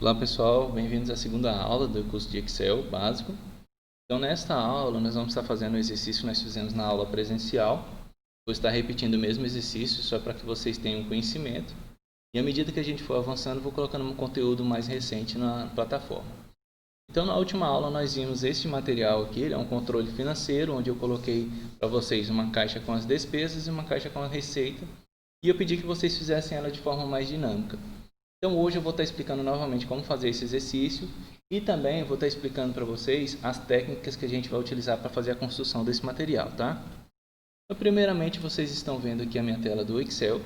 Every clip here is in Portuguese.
Olá pessoal, bem-vindos à segunda aula do curso de Excel básico. Então nesta aula nós vamos estar fazendo o exercício que nós fizemos na aula presencial. Vou estar repetindo o mesmo exercício só para que vocês tenham conhecimento. E à medida que a gente for avançando, vou colocando um conteúdo mais recente na plataforma. Então na última aula nós vimos este material aqui, ele é um controle financeiro, onde eu coloquei para vocês uma caixa com as despesas e uma caixa com a receita. E eu pedi que vocês fizessem ela de forma mais dinâmica. Então hoje eu vou estar explicando novamente como fazer esse exercício e também vou estar explicando para vocês as técnicas que a gente vai utilizar para fazer a construção desse material, tá? Então, primeiramente vocês estão vendo aqui a minha tela do Excel,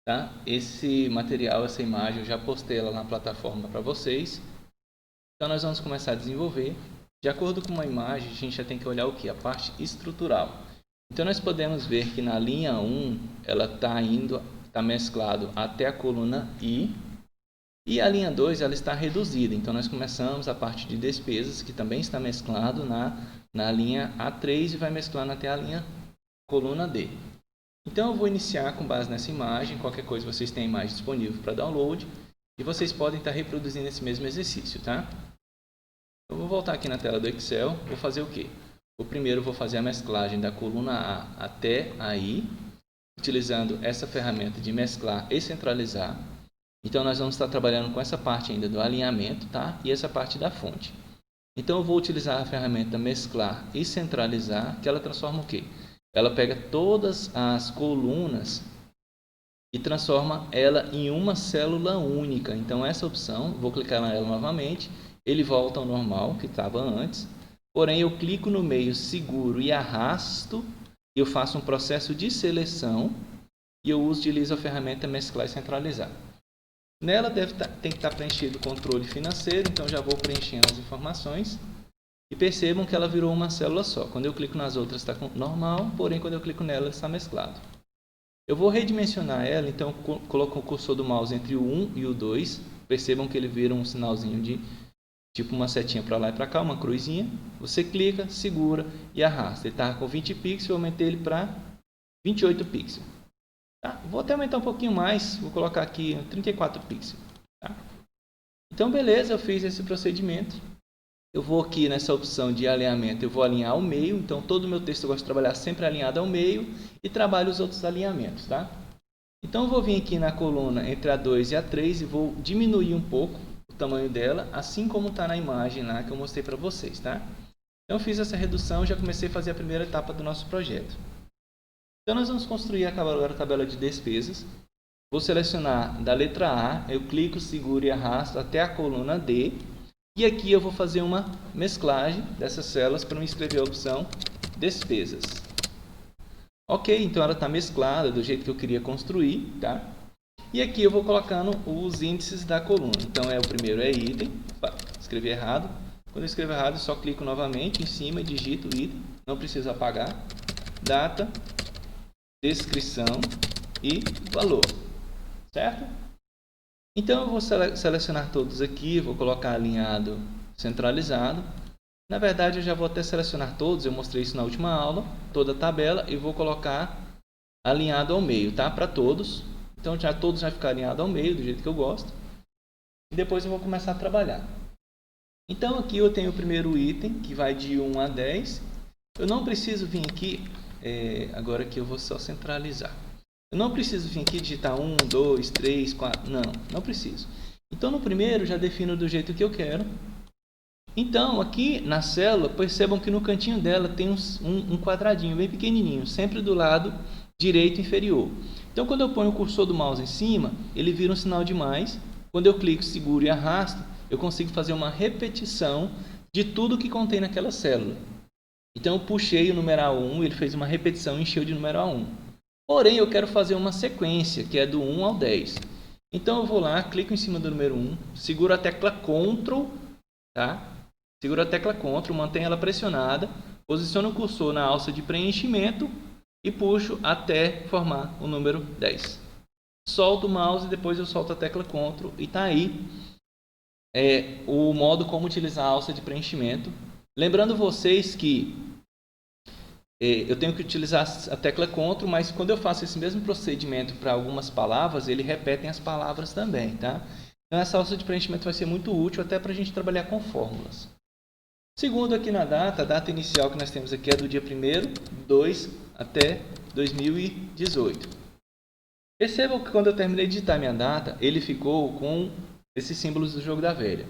tá? Esse material, essa imagem, eu já postei ela na plataforma para vocês. Então nós vamos começar a desenvolver. De acordo com uma imagem, a gente já tem que olhar o que? A parte estrutural. Então nós podemos ver que na linha 1, ela está mesclado até a coluna I. E a linha 2 ela está reduzida, então nós começamos a parte de despesas, que também está mesclado na linha A3 e vai mesclando até a linha coluna D. Então eu vou iniciar com base nessa imagem, qualquer coisa vocês têm a imagem disponível para download, e vocês podem estar reproduzindo esse mesmo exercício, tá? Eu vou voltar aqui na tela do Excel, vou fazer o quê? Primeiro vou fazer a mesclagem da coluna A até a I, utilizando essa ferramenta de mesclar e centralizar. Então, nós vamos estar trabalhando com essa parte ainda do alinhamento, tá? E essa parte da fonte. Então, eu vou utilizar a ferramenta mesclar e centralizar, que ela transforma o quê? Ela pega todas as colunas e transforma ela em uma célula única. Então, essa opção, vou clicar nela novamente, ele volta ao normal, que estava antes. Porém, eu clico no meio, seguro e arrasto, e eu faço um processo de seleção, e eu utilizo a ferramenta mesclar e centralizar. Nela tem que estar preenchido o controle financeiro, então já vou preenchendo as informações. E percebam que ela virou uma célula só. Quando eu clico nas outras está normal, porém quando eu clico nela ela está mesclado. Eu vou redimensionar ela, então eu coloco o cursor do mouse entre o 1 e o 2. Percebam que ele vira um sinalzinho de tipo uma setinha para lá e para cá, uma cruzinha. Você clica, segura e arrasta. Ele está com 20 pixels, eu aumentei ele para 28 pixels. Tá? Vou até aumentar um pouquinho mais, vou colocar aqui 34 pixels. Tá? Então, beleza, eu fiz esse procedimento. Eu vou aqui nessa opção de alinhamento, eu vou alinhar ao meio. Então, todo o meu texto eu gosto de trabalhar sempre alinhado ao meio e trabalho os outros alinhamentos. Tá? Então, eu vou vir aqui na coluna entre a 2 e a 3 e vou diminuir um pouco o tamanho dela, assim como está na imagem lá que eu mostrei para vocês. Tá? Então, eu fiz essa redução e já comecei a fazer a primeira etapa do nosso projeto. Então, nós vamos construir agora a tabela de despesas. Vou selecionar da letra A, eu clico, seguro e arrasto até a coluna D. E aqui eu vou fazer uma mesclagem dessas células para me escrever a opção despesas. Ok, então ela está mesclada do jeito que eu queria construir, tá? E aqui eu vou colocando os índices da coluna. Então, o primeiro é item, escrevi errado. Quando eu escrevo errado, eu só clico novamente em cima e digito item, não preciso apagar. Data, descrição e valor, certo? Então eu vou selecionar todos aqui, vou colocar alinhado, centralizado. Na verdade eu já vou até selecionar todos, eu mostrei isso na última aula, toda a tabela, e vou colocar alinhado ao meio, tá? Para todos. Então já todos vai ficar alinhado ao meio, do jeito que eu gosto. E depois eu vou começar a trabalhar. Então aqui eu tenho o primeiro item, que vai de 1 a 10. Eu não preciso vir aqui. Agora que eu vou só centralizar. Eu não preciso vir aqui digitar 1, 2, 3, 4. Não preciso. Então no primeiro já defino do jeito que eu quero. Então aqui na célula, percebam que no cantinho dela tem um quadradinho bem pequenininho, sempre do lado direito inferior. Então quando eu ponho o cursor do mouse em cima, ele vira um sinal de mais. Quando eu clico, seguro e arrasto, eu consigo fazer uma repetição de tudo que contém naquela célula. Então eu puxei o numeral 1, ele fez uma repetição e encheu de numeral 1. Porém, eu quero fazer uma sequência, que é do 1 ao 10. Então eu vou lá, clico em cima do número 1, seguro a tecla Ctrl, tá? Seguro a tecla Ctrl, mantenho ela pressionada, posiciono o cursor na alça de preenchimento e puxo até formar o número 10. Solto o mouse e depois eu solto a tecla Ctrl e está aí o modo como utilizar a alça de preenchimento. Lembrando vocês que eu tenho que utilizar a tecla Ctrl, mas quando eu faço esse mesmo procedimento para algumas palavras, ele repete as palavras também, tá? Então essa alça de preenchimento vai ser muito útil até para a gente trabalhar com fórmulas. Segundo aqui na data, a data inicial que nós temos aqui é do dia 1º/2 até 2018. Percebam que quando eu terminei de digitar minha data, ele ficou com esses símbolos do jogo da velha.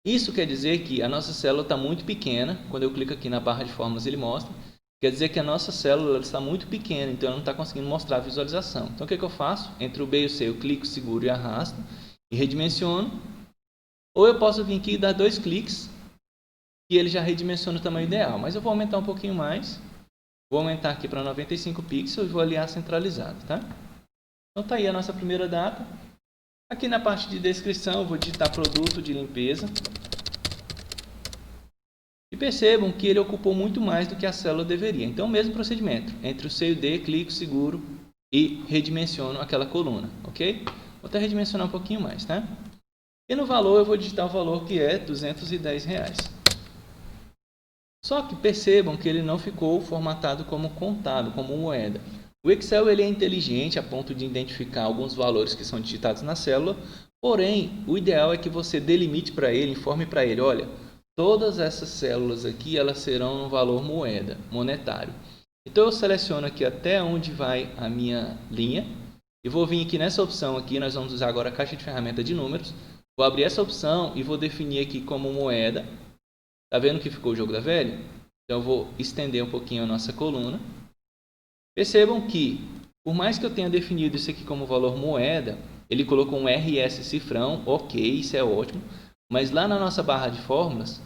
Isso quer dizer que a nossa célula está muito pequena. Quando eu clico aqui na barra de fórmulas, ele mostra. Quer dizer que a nossa célula está muito pequena, então ela não está conseguindo mostrar a visualização. Então o que eu faço? Entre o B e o C eu clico, seguro e arrasto e redimensiono. Ou eu posso vir aqui e dar 2 cliques e ele já redimensiona o tamanho ideal. Mas eu vou aumentar um pouquinho mais. Vou aumentar aqui para 95 pixels e vou aliar centralizado, tá? Então está aí a nossa primeira data. Aqui na parte de descrição eu vou digitar produto de limpeza. E percebam que ele ocupou muito mais do que a célula deveria. Então, o mesmo procedimento. Entre o C e o D, clico, seguro e redimensiono aquela coluna. Ok? Vou até redimensionar um pouquinho mais, tá? E no valor, eu vou digitar o valor que é R$210. Só que percebam que ele não ficou formatado como contábil, como moeda. O Excel ele é inteligente a ponto de identificar alguns valores que são digitados na célula. Porém, o ideal é que você delimite para ele, informe para ele, olha, todas essas células aqui, elas serão no valor monetário. Então, eu seleciono aqui até onde vai a minha linha. E vou vir aqui nessa opção aqui, nós vamos usar agora a caixa de ferramenta de números. Vou abrir essa opção e vou definir aqui como moeda. Tá vendo que ficou o jogo da velha? Então, eu vou estender um pouquinho a nossa coluna. Percebam que, por mais que eu tenha definido isso aqui como valor moeda, ele colocou um RS cifrão, ok, isso é ótimo. Mas lá na nossa barra de fórmulas,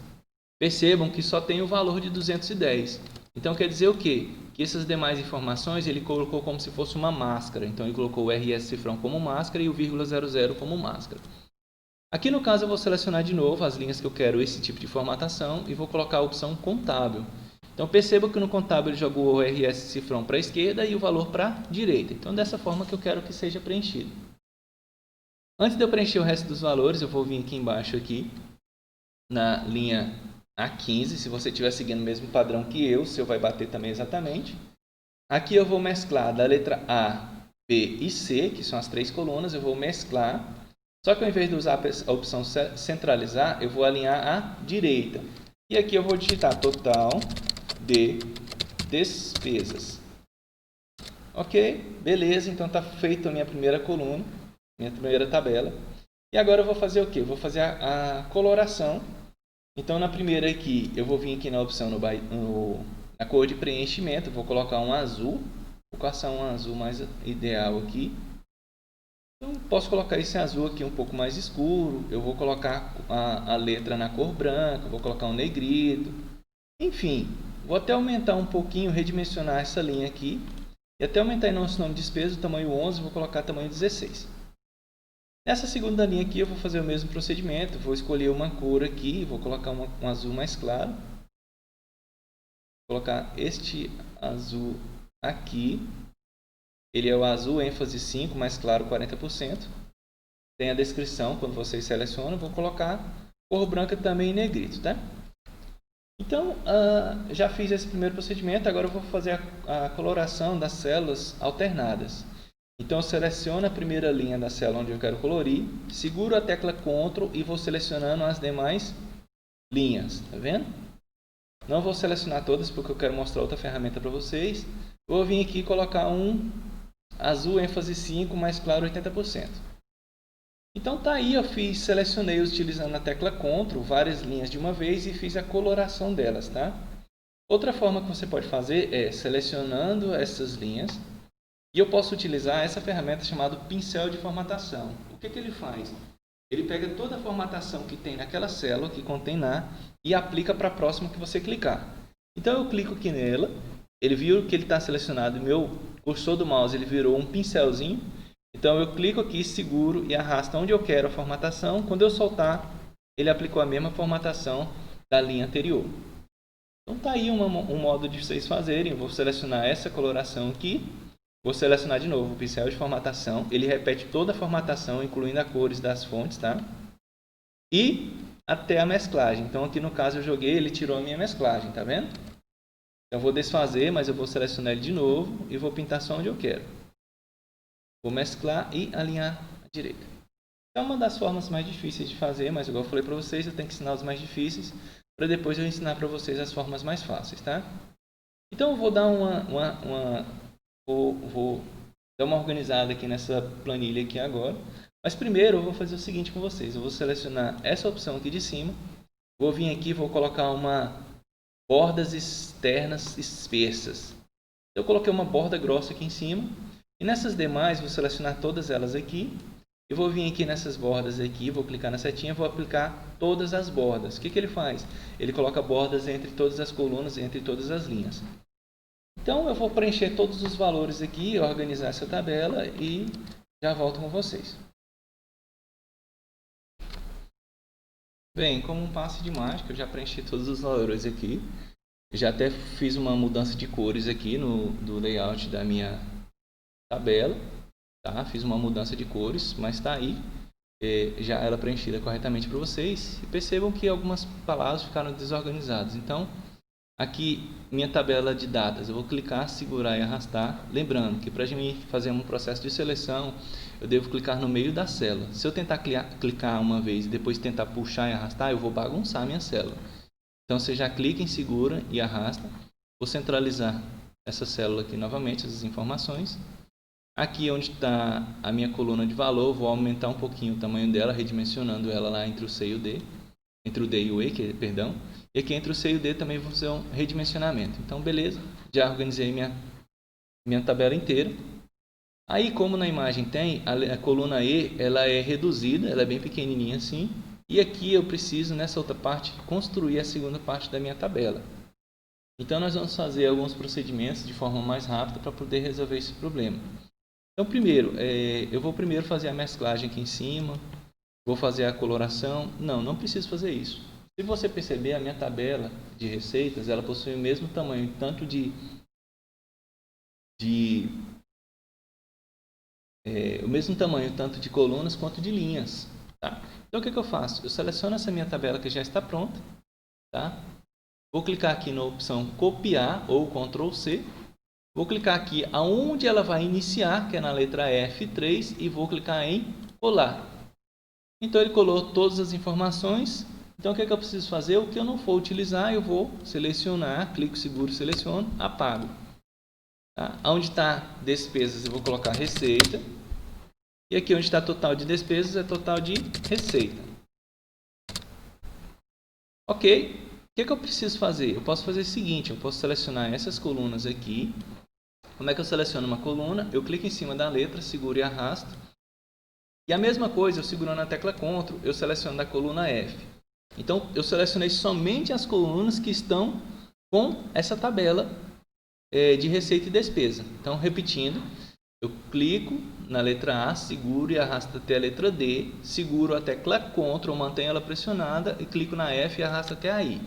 percebam que só tem o valor de 210. Então quer dizer o quê? Que essas demais informações ele colocou como se fosse uma máscara. Então ele colocou o RS cifrão como máscara e o ,00 como máscara. Aqui no caso eu vou selecionar de novo as linhas que eu quero esse tipo de formatação e vou colocar a opção contábil. Então perceba que no contábil ele jogou o RS cifrão para a esquerda e o valor para a direita. Então dessa forma que eu quero que seja preenchido. Antes de eu preencher o resto dos valores, eu vou vir aqui embaixo aqui na linha A15. Se você estiver seguindo o mesmo padrão que eu, o seu vai bater também exatamente. Aqui eu vou mesclar da letra A, B e C, que são as 3 colunas, eu vou mesclar. Só que ao invés de usar a opção centralizar, eu vou alinhar à direita. E aqui eu vou digitar total de despesas. Ok? Beleza, então está feita a minha primeira coluna, minha primeira tabela. E agora eu vou fazer o quê? Eu vou fazer a coloração. Então na primeira aqui, eu vou vir aqui na opção na cor de preenchimento, vou colocar um azul. Vou caçar um azul mais ideal aqui. Então posso colocar esse azul aqui um pouco mais escuro. Eu vou colocar a letra na cor branca, vou colocar um negrito. Enfim, vou até aumentar um pouquinho, redimensionar essa linha aqui. E até aumentar em nosso nome de despesa, o tamanho 11, vou colocar tamanho 16. Nessa segunda linha aqui eu vou fazer o mesmo procedimento, vou escolher uma cor aqui, vou colocar um azul mais claro. Vou colocar este azul aqui, ele é o azul ênfase 5, mais claro 40%. Tem a descrição quando vocês selecionam, vou colocar cor branca também em negrito, tá? Então, já fiz esse primeiro procedimento, agora eu vou fazer a coloração das células alternadas. Então, eu seleciono a primeira linha da célula onde eu quero colorir, seguro a tecla Ctrl e vou selecionando as demais linhas, tá vendo? Não vou selecionar todas porque eu quero mostrar outra ferramenta para vocês. Vou vir aqui e colocar um azul ênfase 5, mais claro 80%. Então tá aí, eu selecionei utilizando a tecla Ctrl várias linhas de uma vez e fiz a coloração delas, tá? Outra forma que você pode fazer é selecionando essas linhas. E eu posso utilizar essa ferramenta chamada pincel de formatação. O que ele faz? Ele pega toda a formatação que tem naquela célula que contém lá e aplica para a próxima que você clicar. Então eu clico aqui nela, ele viu que ele está selecionado, meu cursor do mouse ele virou um pincelzinho. Então eu clico aqui, seguro e arrasto onde eu quero a formatação. Quando eu soltar, ele aplicou a mesma formatação da linha anterior. Então tá aí um modo de vocês fazerem. Eu vou selecionar essa coloração aqui. Vou selecionar de novo o pincel de formatação. Ele repete toda a formatação, incluindo as cores das fontes, tá? E até a mesclagem. Então aqui no caso eu joguei, ele tirou a minha mesclagem, tá vendo? Eu vou desfazer, mas eu vou selecionar ele de novo e vou pintar só onde eu quero. Vou mesclar e alinhar à direita. É uma das formas mais difíceis de fazer, mas igual eu falei para vocês, eu tenho que ensinar os mais difíceis para depois eu ensinar para vocês as formas mais fáceis, tá? Então eu vou dar vou dar uma organizada aqui nessa planilha aqui agora. Mas primeiro eu vou fazer o seguinte com vocês. Eu vou selecionar essa opção aqui de cima. Vou vir aqui e vou colocar uma bordas externas espessas. Eu coloquei uma borda grossa aqui em cima. E nessas demais, vou selecionar todas elas aqui. Eu vou vir aqui nessas bordas aqui, vou clicar na setinha, vou aplicar todas as bordas. O que ele faz? Ele coloca bordas entre todas as colunas, entre todas as linhas. Então eu vou preencher todos os valores aqui, organizar essa tabela e já volto com vocês. Bem, como um passe de mágica, eu já preenchi todos os valores aqui. Já até fiz uma mudança de cores aqui do layout da minha tabela. Tá? Fiz uma mudança de cores, mas está aí. Já ela preenchida corretamente para vocês. E percebam que algumas palavras ficaram desorganizadas. Então, aqui, minha tabela de datas, eu vou clicar, segurar e arrastar. Lembrando que para mim fazer um processo de seleção, eu devo clicar no meio da célula. Se eu tentar clicar uma vez e depois tentar puxar e arrastar, eu vou bagunçar a minha célula. Então, você já clica em segura e arrasta. Vou centralizar essa célula aqui novamente, essas informações. Aqui onde está a minha coluna de valor, vou aumentar um pouquinho o tamanho dela, redimensionando ela lá entre o C e o D. Entre o D e o E, perdão. E aqui entre o C e o D também vou fazer um redimensionamento. Então, beleza. Já organizei minha tabela inteira. Aí, como na imagem tem, a coluna E, ela é reduzida, ela é bem pequenininha assim. E aqui eu preciso, nessa outra parte, construir a segunda parte da minha tabela. Então, nós vamos fazer alguns procedimentos de forma mais rápida para poder resolver esse problema. Então, primeiro, eu vou primeiro fazer a mesclagem aqui em cima. Vou fazer a coloração. Não preciso fazer isso. Se você perceber, a minha tabela de receitas, ela possui o mesmo tamanho, tanto o mesmo tamanho tanto de colunas quanto de linhas. Tá? Então, o que eu faço? Eu seleciono essa minha tabela que já está pronta. Tá? Vou clicar aqui na opção copiar ou Ctrl C. Vou clicar aqui aonde ela vai iniciar, que é na letra F3, e vou clicar em colar. Então, ele colou todas as informações. Então, o que eu preciso fazer? O que eu não for utilizar, eu vou selecionar, clico seguro, seleciono, apago. Tá? Onde está despesas, eu vou colocar receita. E aqui onde está total de despesas, é total de receita. Ok. O que eu preciso fazer? Eu posso fazer o seguinte, eu posso selecionar essas colunas aqui. Como é que eu seleciono uma coluna? Eu clico em cima da letra, seguro e arrasto. E a mesma coisa, eu segurando a tecla Ctrl, eu seleciono da coluna F. Então, eu selecionei somente as colunas que estão com essa tabela de receita e despesa. Então, repetindo, eu clico na letra A, seguro e arrasto até a letra D, seguro a tecla Ctrl, mantenho ela pressionada e clico na F e arrasto até aí.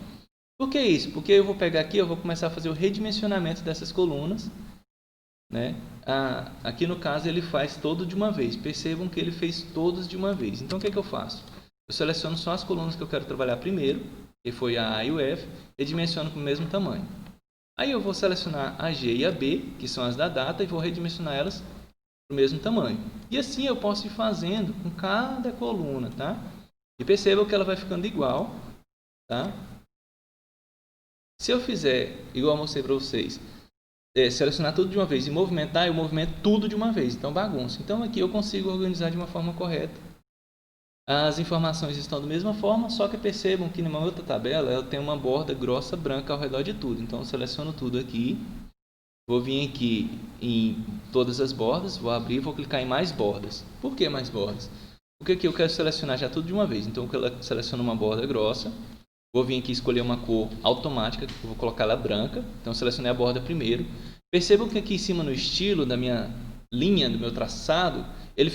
Por que isso? Porque eu vou pegar aqui, eu vou começar a fazer o redimensionamento dessas colunas. Né? Aqui no caso ele faz todo de uma vez. Percebam que ele fez todos de uma vez. Então o que eu faço? Eu seleciono só as colunas que eu quero trabalhar primeiro, que foi a A e o F, e dimensiono com o mesmo tamanho. Aí eu vou selecionar a G e a B, que são as da data, e vou redimensionar elas para o mesmo tamanho. E assim eu posso ir fazendo com cada coluna, tá? E percebam que ela vai ficando igual, tá? Se eu fizer, igual eu mostrei para vocês, selecionar tudo de uma vez e movimentar, eu movimento tudo de uma vez, então bagunça. Então aqui eu consigo organizar de uma forma correta. As informações estão da mesma forma, só que percebam que numa outra tabela ela tem uma borda grossa branca ao redor de tudo. Então eu seleciono tudo aqui, vou vir aqui em todas as bordas, vou abrir e vou clicar em mais bordas. Por que mais bordas? Porque aqui eu quero selecionar já tudo de uma vez. Então eu seleciono uma borda grossa, vou vir aqui escolher uma cor automática, eu vou colocar ela branca. Então eu selecionei a borda primeiro. Percebam que aqui em cima no estilo da minha linha, do meu traçado, ele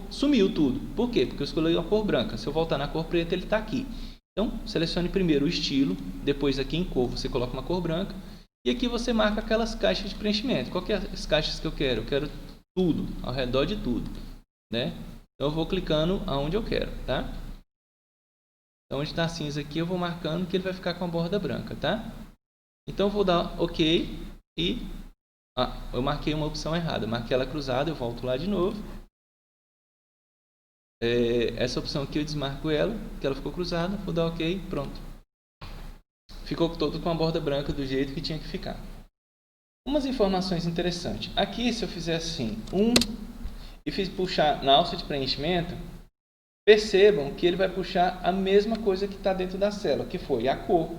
sumiu tudo. Por quê? Porque eu escolhi a cor branca. Se eu voltar na cor preta, ele está aqui. Então, selecione primeiro o estilo, depois aqui em cor você coloca uma cor branca, e aqui você marca aquelas caixas de preenchimento. Qual que é as caixas que eu quero? Eu quero tudo, ao redor de tudo, né? Então, eu vou clicando aonde eu quero, tá? Então, onde está cinza aqui, eu vou marcando que ele vai ficar com a borda branca, tá? Então, eu vou dar OK e... eu marquei uma opção errada. Marquei ela cruzada, eu volto lá de novo. essa opção aqui eu desmarco ela, que ela ficou cruzada, vou dar OK, pronto. Ficou todo com a borda branca do jeito que tinha que ficar. Umas informações interessantes. Aqui, se eu fizer assim, e puxar na alça de preenchimento, percebam que ele vai puxar a mesma coisa que está dentro da célula, que foi a cor.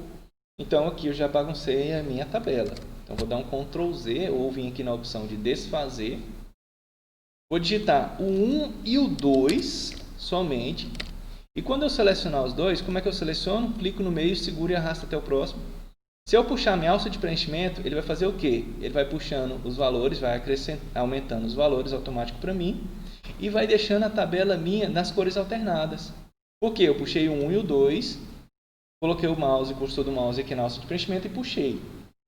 Então, aqui eu já baguncei a minha tabela. Então, vou dar um Ctrl Z, ou vim aqui na opção de desfazer. Vou digitar o 1 e o 2 somente. E quando eu selecionar os dois, como é que eu seleciono? Clico no meio, seguro e arrasto até o próximo. Se eu puxar a minha alça de preenchimento, ele vai fazer o quê? Ele vai puxando os valores, vai aumentando os valores automáticos para mim e vai deixando a tabela minha nas cores alternadas. Por quê? Eu puxei o 1 e o 2, coloquei o mouse, o cursor do mouse aqui na alça de preenchimento e puxei.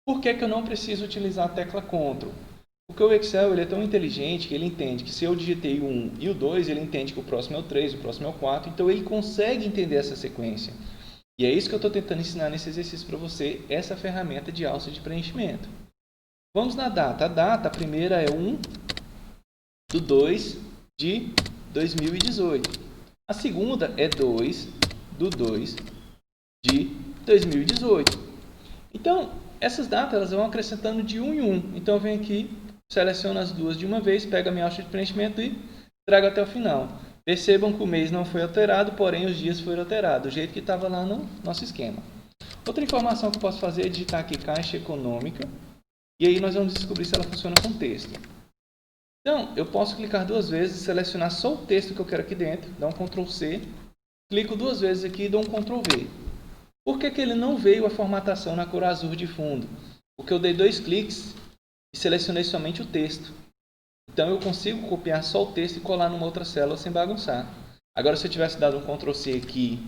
Por que eu não preciso utilizar a tecla Ctrl? Porque o Excel ele é tão inteligente que ele entende que se eu digitei o 1 e o 2, ele entende que o próximo é o 3, o próximo é o 4, então ele consegue entender essa sequência. E é isso que eu estou tentando ensinar nesse exercício para você, essa ferramenta de alça de preenchimento. Vamos na data. A data, a primeira é 1/2 de 2018. A segunda é 2/2 de 2018. Então, essas datas elas vão acrescentando de 1 em 1. Então, eu venho aqui, seleciono as duas de uma vez, pego a minha alça de preenchimento e trago até o final. Percebam que o mês não foi alterado, porém os dias foram alterados, do jeito que estava lá no nosso esquema. Outra informação que eu posso fazer é digitar aqui Caixa Econômica, e aí nós vamos descobrir se ela funciona com texto. Então, eu posso clicar duas vezes, selecionar só o texto que eu quero aqui dentro, dar um Ctrl C, clico duas vezes aqui e dou um Ctrl V. Por que ele não veio a formatação na cor azul de fundo? Porque eu dei 2 cliques e selecionei somente o texto. Então, eu consigo copiar só o texto e colar numa outra célula sem bagunçar. Agora, se eu tivesse dado um Ctrl C aqui,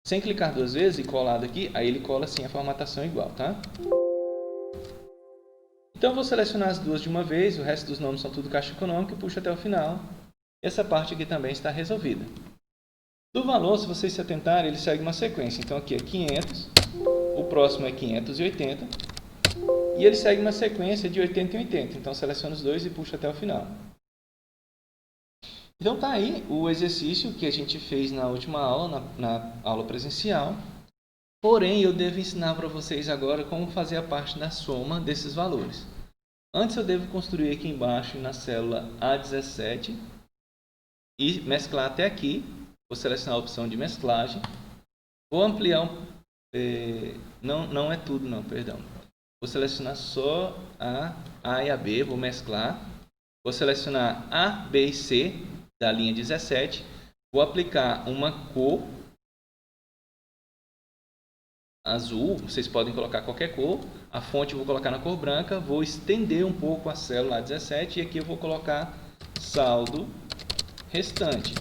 sem clicar duas vezes e colado aqui, aí ele cola assim a formatação igual, tá? Então, eu vou selecionar as duas de uma vez, o resto dos nomes são tudo Caixa Econômica e puxo até o final. Essa parte aqui também está resolvida. Do valor, se vocês se atentarem, ele segue uma sequência. Então, aqui é 500, o próximo é 580. E ele segue uma sequência de 80 em 80. Então, seleciono os dois e puxo até o final. Então, tá aí o exercício que a gente fez na última aula, na aula presencial. Porém, eu devo ensinar para vocês agora como fazer a parte da soma desses valores. Antes, eu devo construir aqui embaixo, na célula A17, e mesclar até aqui. Vou selecionar a opção de mesclagem. Vou ampliar, não é tudo não, perdão. Vou selecionar só A e a B, vou mesclar. Vou selecionar A, B e C da linha 17. Vou aplicar uma cor azul, vocês podem colocar qualquer cor. A fonte eu vou colocar na cor branca. Vou estender um pouco a célula A17 e aqui eu vou colocar saldo restante.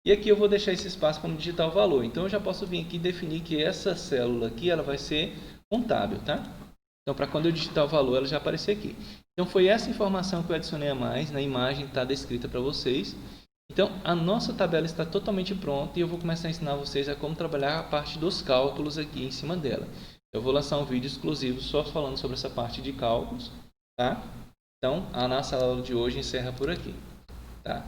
E aqui eu vou deixar esse espaço para digitar o valor. Então, eu já posso vir aqui e definir que essa célula aqui ela vai ser contábil, tá? Então, para quando eu digitar o valor, ela já aparecer aqui. Então, foi essa informação que eu adicionei a mais. Na imagem está descrita para vocês. Então, a nossa tabela está totalmente pronta e eu vou começar a ensinar vocês a como trabalhar a parte dos cálculos aqui em cima dela. Eu vou lançar um vídeo exclusivo só falando sobre essa parte de cálculos, tá? Então, a nossa aula de hoje encerra por aqui, tá?